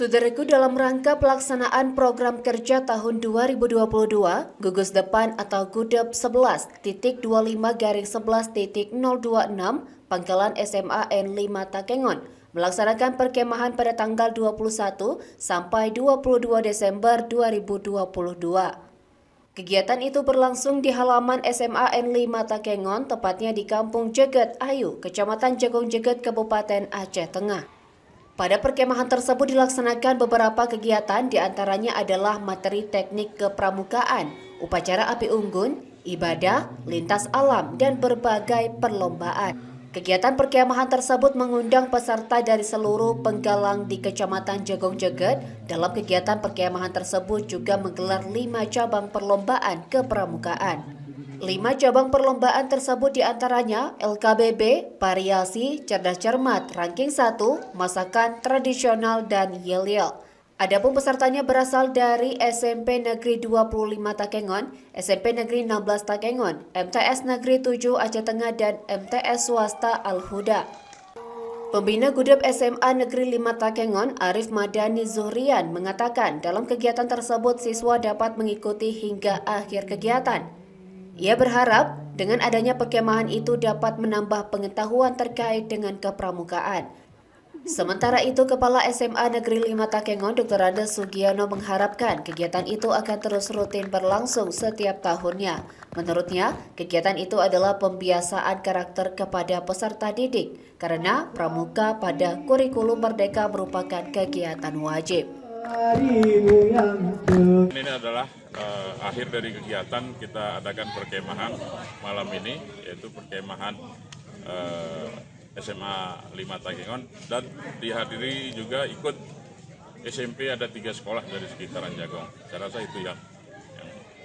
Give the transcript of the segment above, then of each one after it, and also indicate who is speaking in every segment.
Speaker 1: Saudaraku, dalam rangka pelaksanaan program kerja tahun 2022, gugus depan atau GUDEP 11.25/11.026 Pangkalan SMA N5 Takengon melaksanakan perkemahan pada tanggal 21 sampai 22 Desember 2022. Kegiatan itu berlangsung di halaman SMA N5 Takengon, tepatnya di Kampung Jeget Ayu, Kecamatan Jagung Jeget, Kabupaten Aceh Tengah. Pada perkemahan tersebut dilaksanakan beberapa kegiatan, diantaranya adalah materi teknik kepramukaan, upacara api unggun, ibadah, lintas alam, dan berbagai perlombaan. Kegiatan perkemahan tersebut mengundang peserta dari seluruh penggalang di Kecamatan Jagung Jeget. Dalam kegiatan perkemahan tersebut juga menggelar 5 cabang perlombaan kepramukaan. 5 cabang perlombaan tersebut diantaranya LKBB, variasi, cerdas cermat, ranking 1, masakan tradisional, dan yel-yel. Adapun pesertanya berasal dari SMP Negeri 25 Takengon, SMP Negeri 16 Takengon, MTS Negeri 7 Aceh Tengah, dan MTS Swasta Al-Huda. Pembina GUDEP SMA Negeri 5 Takengon, Arif Madani Zuhrian, mengatakan dalam kegiatan tersebut siswa dapat mengikuti hingga akhir kegiatan. Ia berharap dengan adanya perkemahan itu dapat menambah pengetahuan terkait dengan kepramukaan. Sementara itu, Kepala SMA Negeri 5 Takengon, Dr. Andes Sugiono, mengharapkan kegiatan itu akan terus rutin berlangsung setiap tahunnya. Menurutnya, kegiatan itu adalah pembiasaan karakter kepada peserta didik, karena pramuka pada kurikulum Merdeka merupakan kegiatan wajib.
Speaker 2: Ini adalah akhir dari kegiatan kita adakan perkemahan malam ini, yaitu perkemahan SMA 5 Takengon, dan dihadiri juga ikut SMP ada 3 sekolah dari sekitaran Jagong. Saya rasa itu yang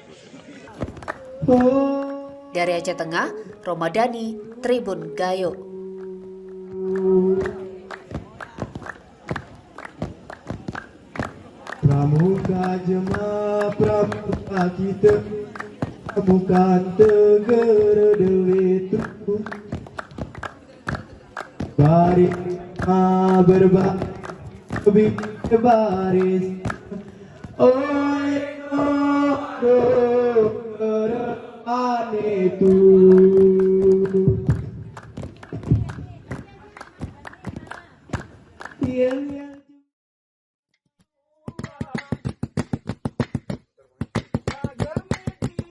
Speaker 2: perlu saya sampaikan.
Speaker 1: Dari Aceh Tengah, Romadani, Tribun Gayo.
Speaker 3: Pramuka jemaah pramuka kita bukan tegera duit baris berbaris oh itu